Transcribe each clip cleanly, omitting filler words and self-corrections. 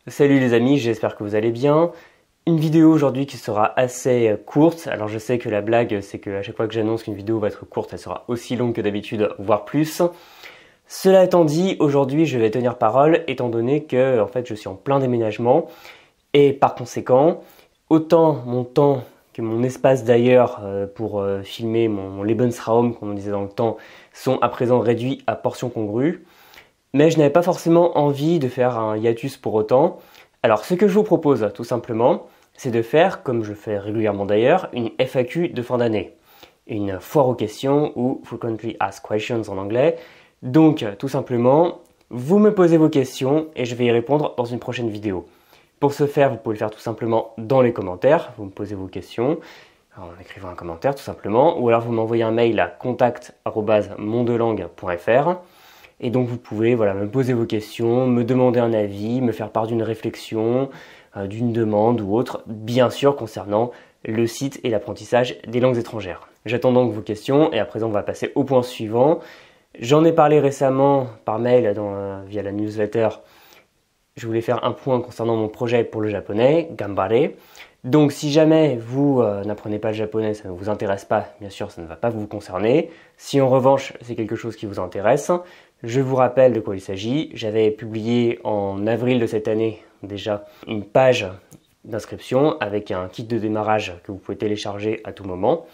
Salut les amis, j'espère que vous allez bien. Une vidéo aujourd'hui qui sera assez courte. Alors je sais que la blague c'est qu'à chaque fois que j'annonce qu'une vidéo va être courte, elle sera aussi longue que d'habitude, voire plus. Cela étant dit, aujourd'hui je vais tenir parole étant donné que en fait je suis en plein déménagement et par conséquent, autant mon temps que mon espace d'ailleurs pour filmer mon Lebensraum, comme on disait dans le temps, sont à présent réduits à portions congrues. Mais je n'avais pas forcément envie de faire un hiatus pour autant. Alors ce que je vous propose tout simplement, c'est de faire, comme je fais régulièrement d'ailleurs, une FAQ de fin d'année. Une foire aux questions ou Frequently Asked Questions en anglais. Donc tout simplement, vous me posez vos questions et je vais y répondre dans une prochaine vidéo. Pour ce faire, vous pouvez le faire tout simplement dans les commentaires. Vous me posez vos questions en écrivant un commentaire tout simplement. Ou alors vous m'envoyez un mail à contact@mondelangue.fr. Et donc vous pouvez me poser vos questions, me demander un avis, me faire part d'une réflexion, d'une demande ou autre, bien sûr concernant le site et l'apprentissage des langues étrangères. J'attends donc vos questions et à présent on va passer au point suivant. J'en ai parlé récemment par mail via la newsletter. Je voulais faire un point concernant mon projet pour le japonais, Gambare. Donc si jamais vous n'apprenez pas le japonais, ça ne vous intéresse pas, bien sûr ça ne va pas vous concerner. Si en revanche c'est quelque chose qui vous intéresse, je vous rappelle de quoi il s'agit. J'avais publié en avril de cette année déjà une page d'inscription avec un kit de démarrage que vous pouvez télécharger à tout moment.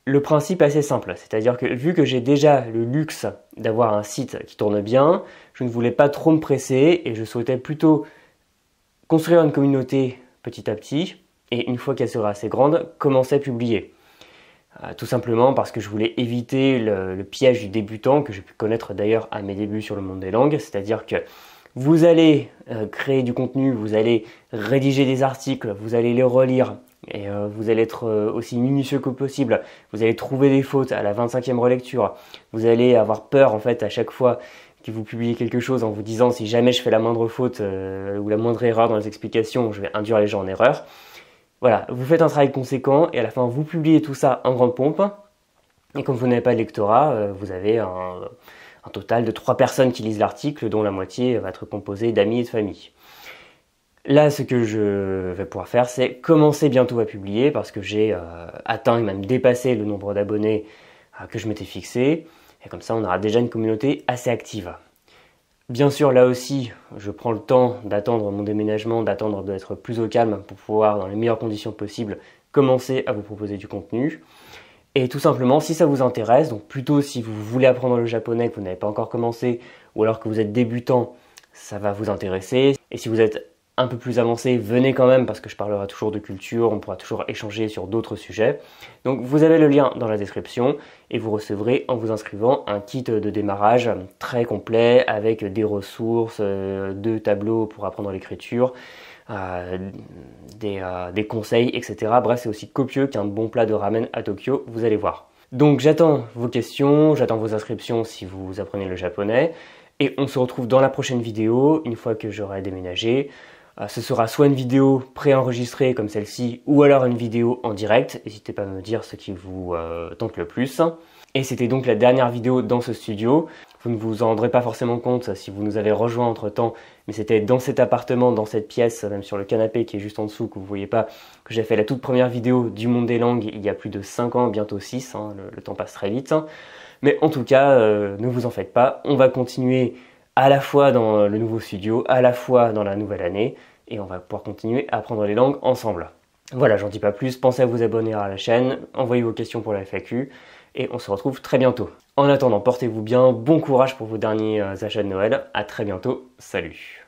Le principe est assez simple, c'est-à-dire que vu que j'ai déjà le luxe d'avoir un site qui tourne bien, je ne voulais pas trop me presser et je souhaitais plutôt construire une communauté petit à petit et une fois qu'elle sera assez grande, commencer à publier. Tout simplement parce que je voulais éviter le piège du débutant que j'ai pu connaître d'ailleurs à mes débuts sur le monde des langues, c'est-à-dire que vous allez créer du contenu, vous allez rédiger des articles, vous allez les relire et vous allez être aussi minutieux que possible, vous allez trouver des fautes à la 25e relecture, vous allez avoir peur en fait à chaque fois que vous publiez quelque chose en vous disant si jamais je fais la moindre faute ou la moindre erreur dans les explications, je vais induire les gens en erreur. Voilà, vous faites un travail conséquent et à la fin vous publiez tout ça en grande pompe. Et comme vous n'avez pas de lectorat, vous avez un total de 3 personnes qui lisent l'article, dont la moitié va être composée d'amis et de famille. Là, ce que je vais pouvoir faire, c'est commencer bientôt à publier parce que j'ai atteint et même dépassé le nombre d'abonnés que je m'étais fixé. Et comme ça, on aura déjà une communauté assez active. Bien sûr, là aussi, je prends le temps d'attendre mon déménagement, d'attendre d'être plus au calme pour pouvoir, dans les meilleures conditions possibles, commencer à vous proposer du contenu. Et tout simplement, si ça vous intéresse, donc plutôt si vous voulez apprendre le japonais, que vous n'avez pas encore commencé, ou alors que vous êtes débutant, ça va vous intéresser. Et si vous êtes un peu plus avancé, venez quand même parce que je parlerai toujours de culture, on pourra toujours échanger sur d'autres sujets. Donc vous avez le lien dans la description et vous recevrez en vous inscrivant un kit de démarrage très complet avec des ressources, 2 tableaux pour apprendre l'écriture, des conseils, etc. Bref, c'est aussi copieux qu'un bon plat de ramen à Tokyo, vous allez voir. Donc j'attends vos questions, j'attends vos inscriptions si vous apprenez le japonais et on se retrouve dans la prochaine vidéo une fois que j'aurai déménagé. Ce sera soit une vidéo préenregistrée comme celle-ci, ou alors une vidéo en direct. N'hésitez pas à me dire ce qui vous tente le plus. Et c'était donc la dernière vidéo dans ce studio. Vous ne vous en rendrez pas forcément compte si vous nous avez rejoint entre temps, mais c'était dans cet appartement, dans cette pièce, même sur le canapé qui est juste en dessous, que vous ne voyez pas, que j'ai fait la toute première vidéo du monde des langues il y a plus de 5 ans, bientôt 6, hein, le temps passe très vite. Mais en tout cas, ne vous en faites pas, on va continuer à la fois dans le nouveau studio, à la fois dans la nouvelle année, et on va pouvoir continuer à apprendre les langues ensemble. Voilà, j'en dis pas plus, pensez à vous abonner à la chaîne, envoyez vos questions pour la FAQ, et on se retrouve très bientôt. En attendant, portez-vous bien, bon courage pour vos derniers achats de Noël, à très bientôt, salut!